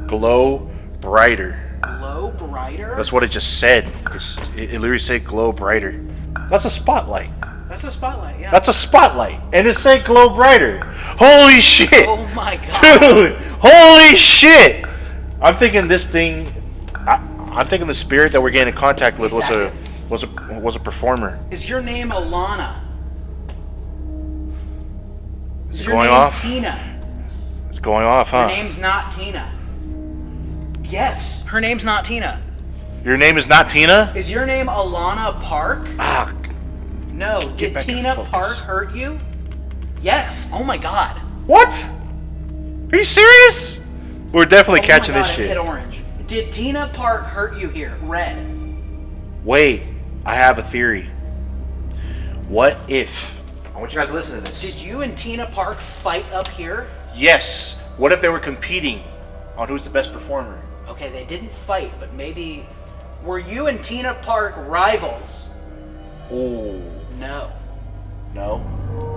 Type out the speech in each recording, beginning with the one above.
Glow brighter. Glow brighter? That's what it just said. It literally said glow brighter. That's a spotlight. That's a spotlight, yeah. That's a spotlight. And it said glow brighter. Holy shit. Oh my god. Dude, holy shit. I'm thinking this thing, I'm thinking the spirit that we're getting in contact with was a performer. Is your name Alana? Is it your going name off? Tina? It's going off, huh? Her name's not Tina. Yes, her name's not Tina. Your name is not Tina? Is your name Alana Park? Ah, No. Did Tina Park hurt you? Yes. Oh my god. what? Are you serious? We're definitely catching oh my this god, shit. It hit orange. Did Tina Park hurt you here? Red. Wait, I have a theory. What if, I want you guys to listen to this. Did you and Tina Park fight up here? Yes. What if they were competing on who's the best performer? Okay, they didn't fight, but maybe... Were you and Tina Park rivals? Oh. No. No?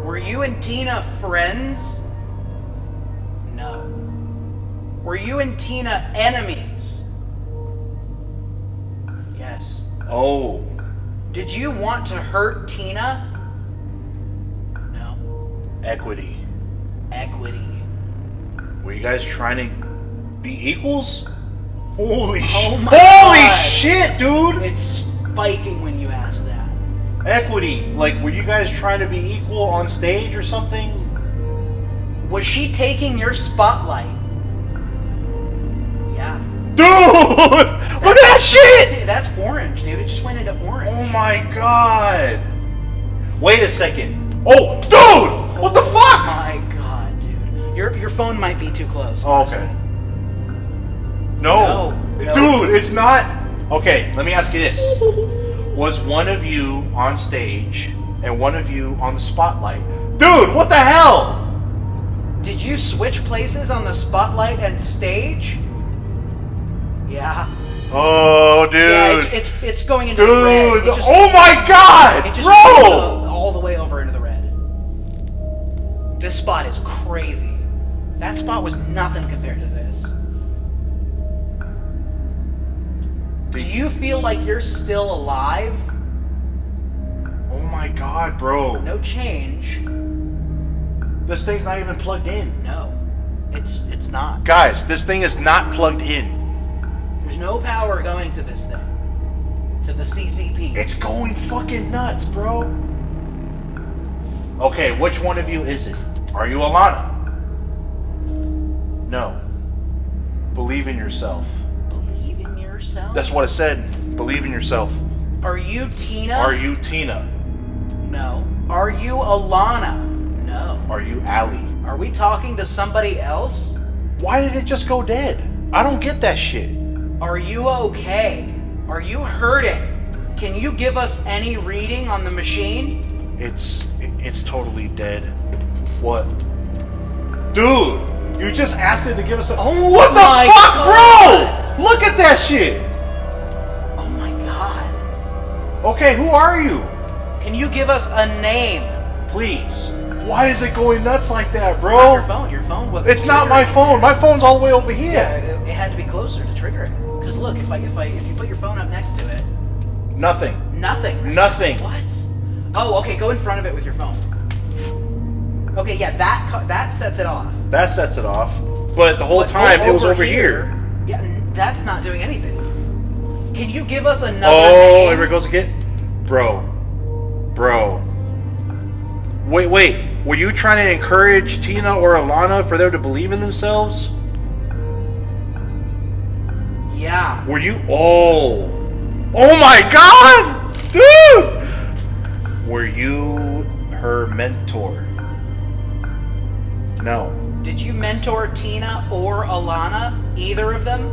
Were you and Tina friends? No. Were you and Tina enemies? Yes. Oh. Did you want to hurt Tina? No. Equity. Equity. Were you guys trying to be equals? Holy Oh my Holy God. shit, dude! It's spiking when you ask that. Equity. Like, were you guys trying to be equal on stage or something? Was she taking your spotlight? Yeah. Dude! Look at that shit! That's orange, dude. It just went into orange. Oh my god! Wait a second. Oh, dude! What the fuck? Oh my god, dude. Your phone might be too close. Oh, okay. No. No. Dude, it's not. Okay, let me ask you this. Was one of you on stage and one of you on the spotlight? Dude, what the hell? Did you switch places on the spotlight and stage? Yeah. Oh, dude. Yeah, it's going into the red. Dude, It just- oh my god! It just Bro! all the way over into the red. This spot is crazy. That spot was nothing compared to this. Do you feel like you're still alive? Oh my god, bro. No change. This thing's not even plugged in. No. It's not. Guys, this thing is not plugged in. There's no power going to this thing. To the CCP. It's going fucking nuts, bro. Okay, which one of you is it? Are you Alana? No. Believe in yourself. Believe in yourself? That's what it said. Believe in yourself. Are you Tina? Are you Tina? No. Are you Alana? No. Are you Allie? Are we talking to somebody else? Why did it just go dead? I don't get that shit. Are you okay? Are you hurting? Can you give us any reading on the machine? It's totally dead. What? Dude, you just asked it to give us a... Oh what the my fuck, God. bro? Look at that shit. Oh my god. Okay, who are you? Can you give us a name? Please. Why is it going nuts like that, Not bro? your phone. Your phone was. It's not my phone. My phone's all the way over here. Yeah, it had to be closer to trigger it. Because look, if you put your phone up next to it, Nothing. nothing. Nothing. What? Oh, okay. Go in front of it with your phone. Okay, yeah, that sets it off. That sets it off. But the whole But time it was over here. Yeah, that's not doing anything. Can you give us another Oh, name? here it goes again. Bro. Wait. Were you trying to encourage Tina or Alana for them to believe in themselves? Yeah. Were you? Oh my god! Dude! Were you her mentor? No. Did you mentor Tina or Alana? Either of them?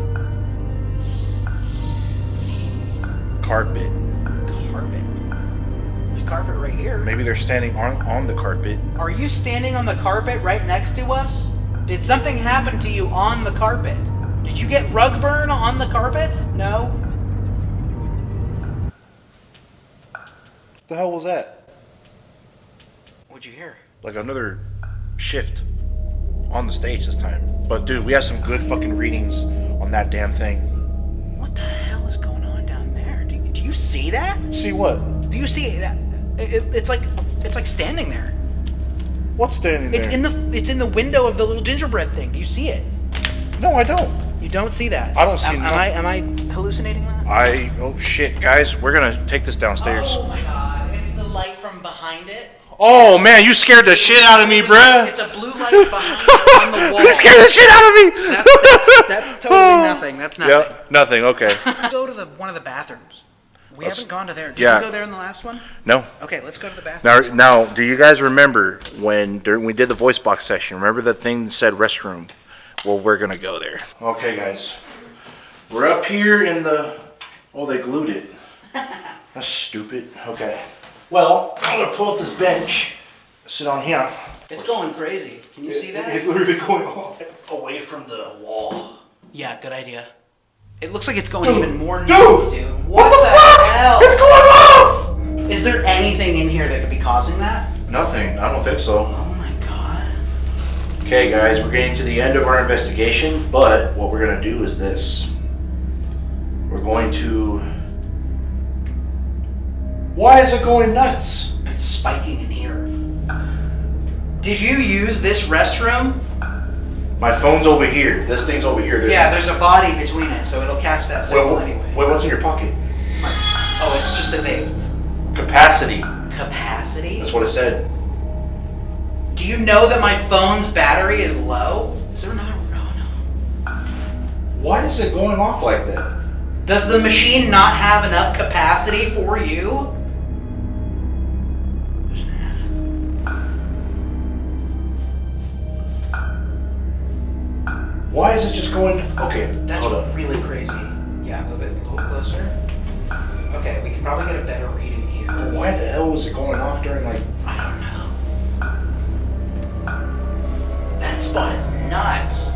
Carpet. Carpet. There's carpet right here. Maybe they're standing on the carpet. Are you standing on the carpet right next to us? Did something happen to you on the carpet? Did you get rug burn on the carpet? No? What the hell was that? What'd you hear? Like another shift on the stage this time. But dude, we have some good fucking readings on that damn thing. What the hell is going on down there? Do you see that? See what? Do you see that? It's like standing there. What's standing there? It's in the window of the little gingerbread thing. Do you see it? No, I don't. You don't see that? I don't see Am I hallucinating that? Oh shit, guys, we're gonna take this downstairs. Oh my god, it's the light from behind it. Oh man, you scared the shit out of me, bruh. It's a blue light behind it on the wall. You scared the shit out of me. That's totally nothing. That's nothing. Yep, nothing. Okay. Go to one of the bathrooms. We haven't gone to there. Did yeah. you go there in the last one? No. Okay, let's go to the bathroom. Now, do you guys remember when we did the voice box session? Remember the thing that said restroom? Well, we're gonna go there. Okay, guys. We're up here in the... Oh, they glued it. That's stupid. Okay. Well, I'm gonna pull up this bench. Sit on here. It's going crazy. Can you see that? It's literally going off away from the wall. Yeah, good idea. It looks like it's going even more nuts, dude. What the fuck? Hell? It's going off! Is there anything in here that could be causing that? Nothing. I don't think so. Oh my god. Okay, guys, we're getting to the end of our investigation, but what we're gonna do is this. We're going to... Why is it going nuts? It's spiking in here. Did you use this restroom? My phone's over here. This thing's over here. There's a body between it, so it'll catch that signal anyway. Wait, what's in your pocket? It's just a vape. Capacity. Capacity? That's what it said. Do you know that my phone's battery is low? Is there another? Oh no. Why is it going off like that? Does the machine not have enough capacity for you? Why is it just going... Okay, That's hold up. really crazy. Yeah, move it a little closer. Okay, we can probably get a better reading here. But why the hell was it going off during, like... I don't know. That spot is nuts.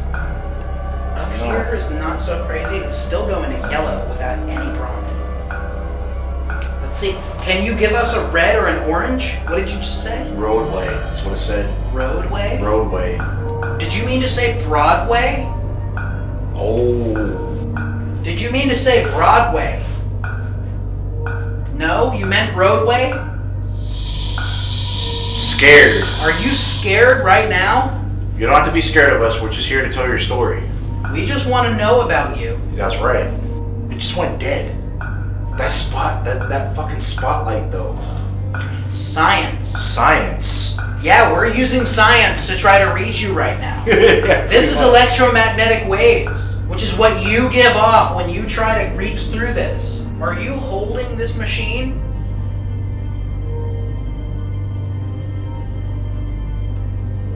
Up here is not so crazy. It's still going to yellow without any prompting. Let's see. Can you give us a red or an orange? What did you just say? Roadway. That's what it said. Roadway? Roadway. Did you mean to say Broadway? Oh. Did you mean to say Broadway? No? You meant roadway? Scared. Are you scared right now? You don't have to be scared of us. We're just here to tell your story. We just want to know about you. That's right. It just went dead. That spot, that fucking spotlight though. Science. Science. Yeah, we're using science to try to reach you right now. This is electromagnetic waves, which is what you give off when you try to reach through this. Are you holding this machine?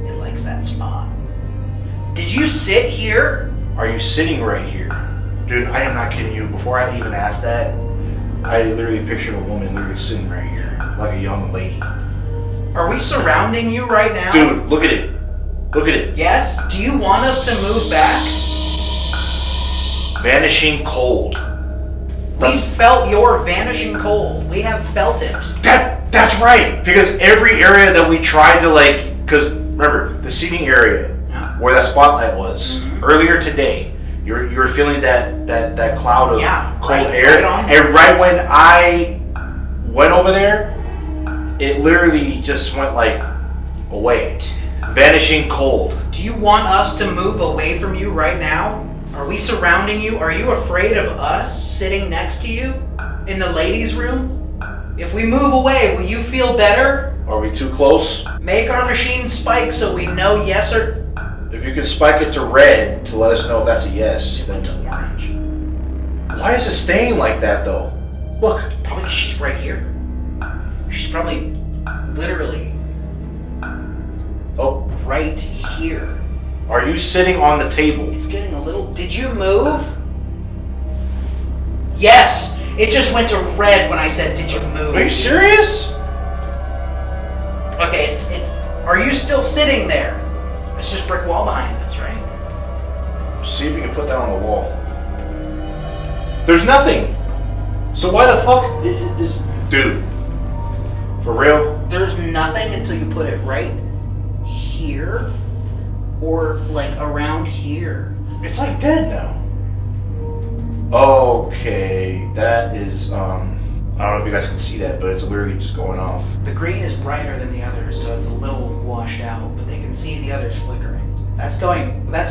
It likes that spot. Did you sit here? Are you sitting right here? Dude, I am not kidding you. Before I even asked that, I literally pictured a woman literally sitting right here, like a young lady. Are we surrounding you right now? Dude, look at it. Look at it. Yes? Do you want us to move back? Vanishing cold. We felt your vanishing cold. We have felt it. That's right. Because every area that we tried to because remember the seating area where that spotlight was earlier today, you were feeling that cloud of cold air, and right when I went over there, it literally just went away, vanishing cold. Do you want us to move away from you right now? Are we surrounding you? Are you afraid of us sitting next to you in the ladies' room? If we move away, will you feel better? Are we too close? Make our machine spike so we know yes or... If you can spike it to red to let us know if that's a yes, then to orange. Why is it staying like that though? Look. Probably because she's right here. She's probably literally right here. Are you sitting on the table? It's getting a little... Did you move? Yes! It just went to red when I said, did you move? Are you serious? Okay, it's... Are you still sitting there? It's just brick wall behind us, right? See if you can put that on the wall. There's nothing. So why the fuck is... Dude. For real? There's nothing until you put it right here or around here. It's dead now. Okay, that is, I don't know if you guys can see that, but it's literally just going off. The green is brighter than the others, so it's a little washed out, but they can see the others flickering. That's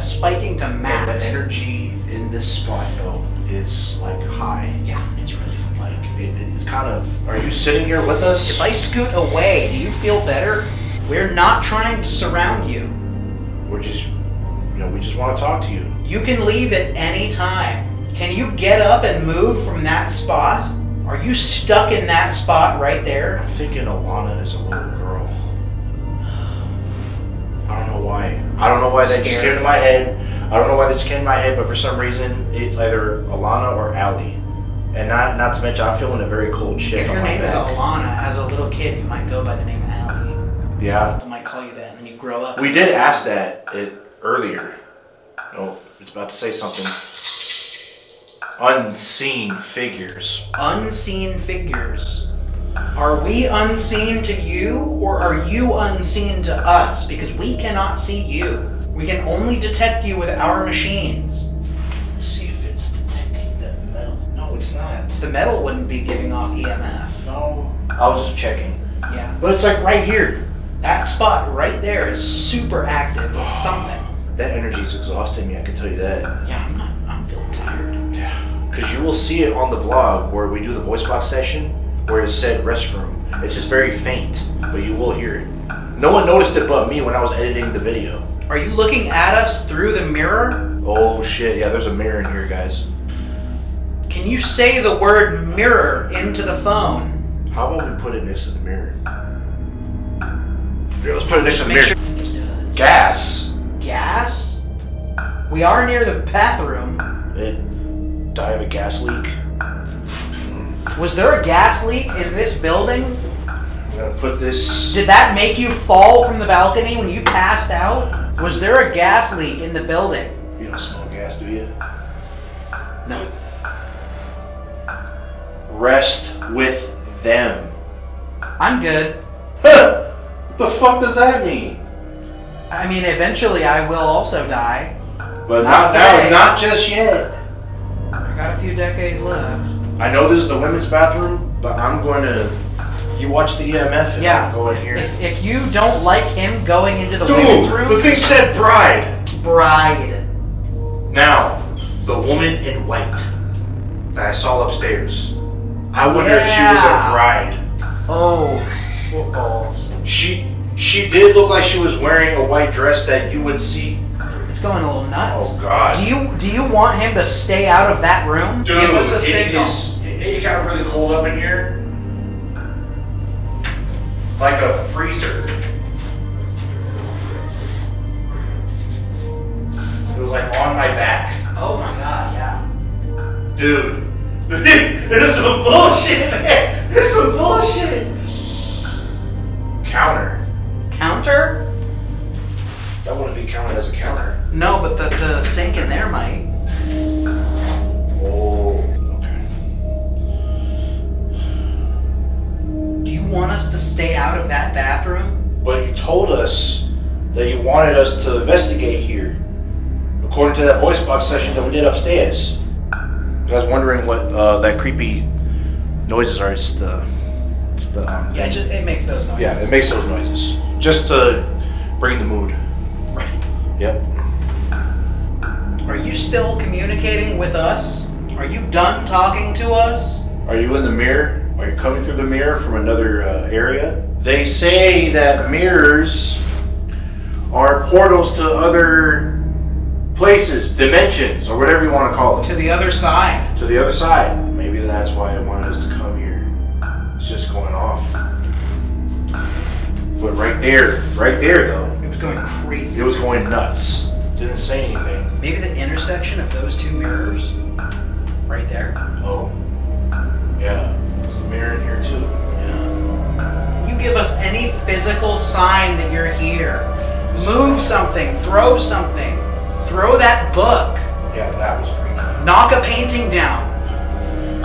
spiking to max. And the energy in this spot, though, is, like, high. Yeah, it's really Like, it's kind of, are you sitting here with us? If I scoot away, do you feel better? We're not trying to surround you. We're just, we just want to talk to you. You can leave at any time. Can you get up and move from that spot? Are you stuck in that spot right there? I'm thinking Alana is a little girl. I don't know why. I don't know why that just came to my head. I don't know why that just came to my head, but for some reason, it's either Alana or Allie. And not to mention, I'm feeling a very cold shift on my back. If your name is Alana, as a little kid, you might go by the name Allie. Yeah. People might call you that, and then you grow up. We did ask that earlier. Oh, it's about to say something. Unseen figures. Unseen figures. Are we unseen to you, or are you unseen to us? Because we cannot see you. We can only detect you with our machines. Let's see if it's detecting the metal. No, it's not. The metal wouldn't be giving off EMF. No. I was just checking. Yeah. But it's like right here. That spot right there is super active with something. That energy is exhausting me, I can tell you that. Yeah, I'm feeling tired. Yeah. Because you will see it on the vlog where we do the voice box session, where it said restroom. It's just very faint, but you will hear it. No one noticed it but me when I was editing the video. Are you looking at us through the mirror? Oh shit, yeah, there's a mirror in here, guys. Can you say the word mirror into the phone? How about we put it next to the mirror? Here, let's put it next to the mirror. Gas. Gas? We are near the bathroom. Do I have a gas leak? Was there a gas leak in this building? I'm gonna put this... Did that make you fall from the balcony when you passed out? Was there a gas leak in the building? You don't smell gas, do you? No. Rest with them. I'm good. Huh! What the fuck does that mean? I mean, eventually I will also die. But not now, not just yet. I got a few decades left. I know this is the women's bathroom, but I'm going to... You watch the EMF and yeah. I'll go in here. If you don't like him going into the women's room... the thing said bride. Bride. Now, the woman in white that I saw upstairs. I wonder if she was a bride. Oh, footballs. She did look like she was wearing a white dress that you would see. It's going a little nuts. Oh God. Do you want him to stay out of that room? Dude, give us a signal. It got really cold up in here. Like a freezer. It was like on my back. Oh my God, yeah. Dude. This is some bullshit, man. This is some bullshit. Counter. Counter? That wouldn't be counted as a counter. No, but the sink in there might. Oh, okay. Do you want us to stay out of that bathroom? But you told us that you wanted us to investigate here, according to that voice box session that we did upstairs. I was wondering what that creepy noises are. It's the yeah, it makes those noises. Yeah, it makes those noises just to bring the mood. Right. Yep. Are you still communicating with us? Are you done talking to us? Are you in the mirror? Are you coming through the mirror from another area? They say that mirrors are portals to other places, dimensions, or whatever you want to call it. To the other side. To the other side. Maybe that's why it wanted us to come here. It's just going off. But right there though. It was going crazy. It was going nuts. Didn't say anything. Maybe the intersection of those two mirrors. Right there. Oh. Yeah. There's a mirror in here too. Yeah. You give us any physical sign that you're here. Move something. Throw something. Throw that book. Yeah, that was freaky. Knock a painting down.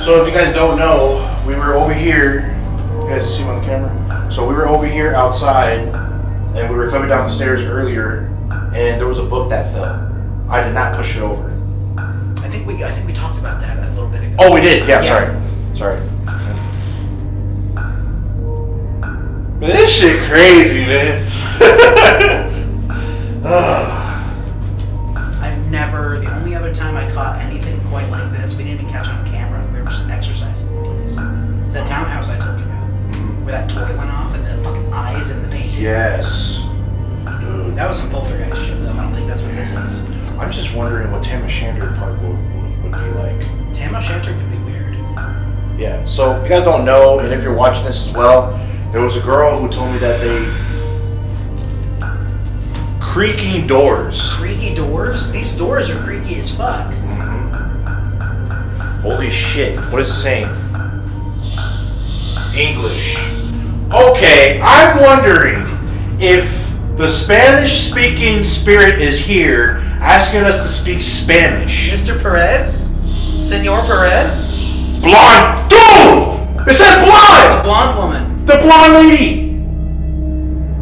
So if you guys don't know, we were over here. You guys can see me on the camera? So we were over here outside, and we were coming down the stairs earlier, and there was a book that fell. I did not push it over. I think think we talked about that a little bit ago. Oh, we did. Yeah. Sorry. Man, this shit crazy, man. The only other time I caught anything quite like this, we didn't even catch it on camera. We were just exercising. That townhouse I told you about, where that toy went off and the fucking eyes and the painting. Yes. Dude. That was some poltergeist shit, though. I don't think that's what this is. I'm just wondering what Tam O'Shanter Park would be like. Tam O'Shanter could be weird. Yeah, so if you guys don't know, and if you're watching this as well, there was a girl who told me that creaking doors. Creaky doors? These doors are creaky as fuck. Mm-hmm. Holy shit. What is it saying? English. Okay, I'm wondering if the Spanish-speaking spirit is here asking us to speak Spanish. Mr. Perez? Senor Perez? Blonde! Dude! It said blonde! The blonde woman. The blonde lady!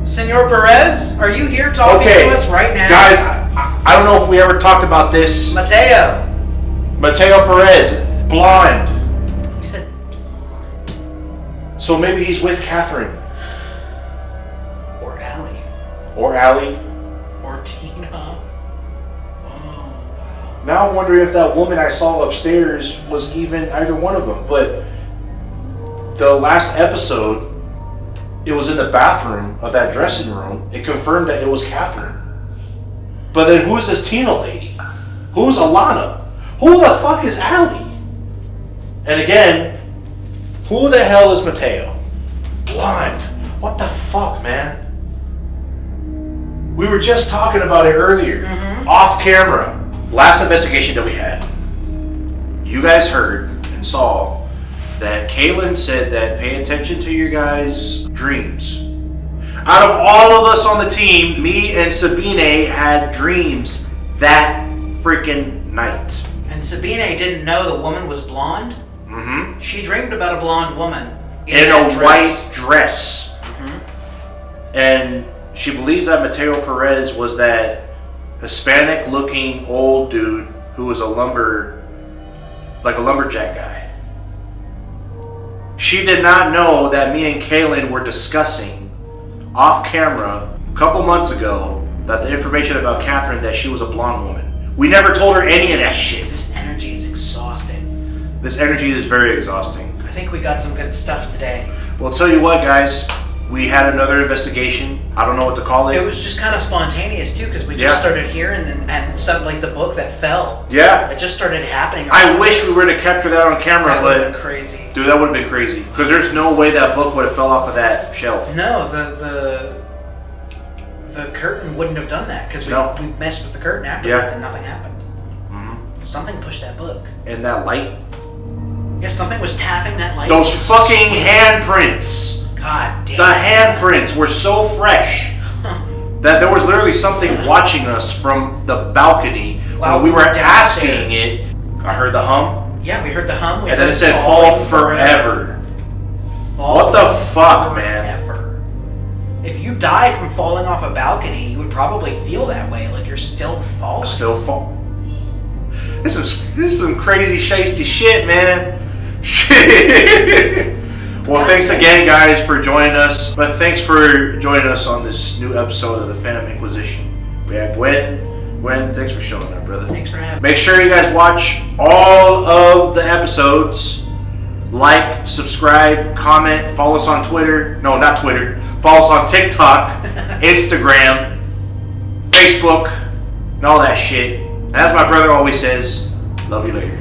Senor Perez? Are you here talking to us right now? Guys, I don't know if we ever talked about this. Mateo Perez. Blonde. He said blonde. So maybe he's with Catherine. Or Allie. Or Allie. Or Tina. Oh, wow. Now I'm wondering if that woman I saw upstairs was even either one of them. But the last episode, it was in the bathroom of that dressing room. It confirmed that it was Catherine. But then who's this Tina lady? Who's Alana? Who the fuck is Allie? And again, who the hell is Mateo? Blind. What the fuck, man? We were just talking about it earlier. Off camera. Last investigation that we had. You guys heard and saw that Kaylin said that pay attention to your guys' dreams. Out of all of us on the team, me and Sabine had dreams that freaking night. And Sabine didn't know the woman was blonde? Mm-hmm. She dreamed about a blonde woman in a white dress. And she believes that Mateo Perez was that Hispanic-looking old dude who was a lumberjack guy. She did not know that me and Kaylin were discussing off camera a couple months ago that the information about Catherine, that she was a blonde woman. We never told her any of that shit. This energy is exhausting. This energy is very exhausting. I think we got some good stuff today. Well, tell you what, guys. We had another investigation. I don't know what to call it. It was just kind of spontaneous, too, because we just started hearing and something like the book that fell. Yeah. It just started happening. I wish we were to capture that on camera, that would have but... been crazy. Dude, that would have been crazy. Because there's no way that book would have fell off of that shelf. No, the curtain wouldn't have done that, because we messed with the curtain afterwards and nothing happened. Something pushed that book. And that light? Yeah, something was tapping that light. Those fucking handprints! God damn. The handprints were so fresh that there was literally something watching us from the balcony while we were asking it. I heard the hum. Yeah, we heard the hum. And then it said fall forever. What the fuck, man? If you die from falling off a balcony, you would probably feel that way, like you're still falling. Still fall. This is some crazy shiesty shit, man. Shit. Well, thanks again, guys, for joining us. But thanks for joining us on this new episode of the Phantom Inquisition. We have Gwen, thanks for showing up, brother. Thanks for having me. Make sure you guys watch all of the episodes. Like, subscribe, comment, follow us on Twitter. No, not Twitter. Follow us on TikTok, Instagram, Facebook, and all that shit. And as my brother always says, love you later.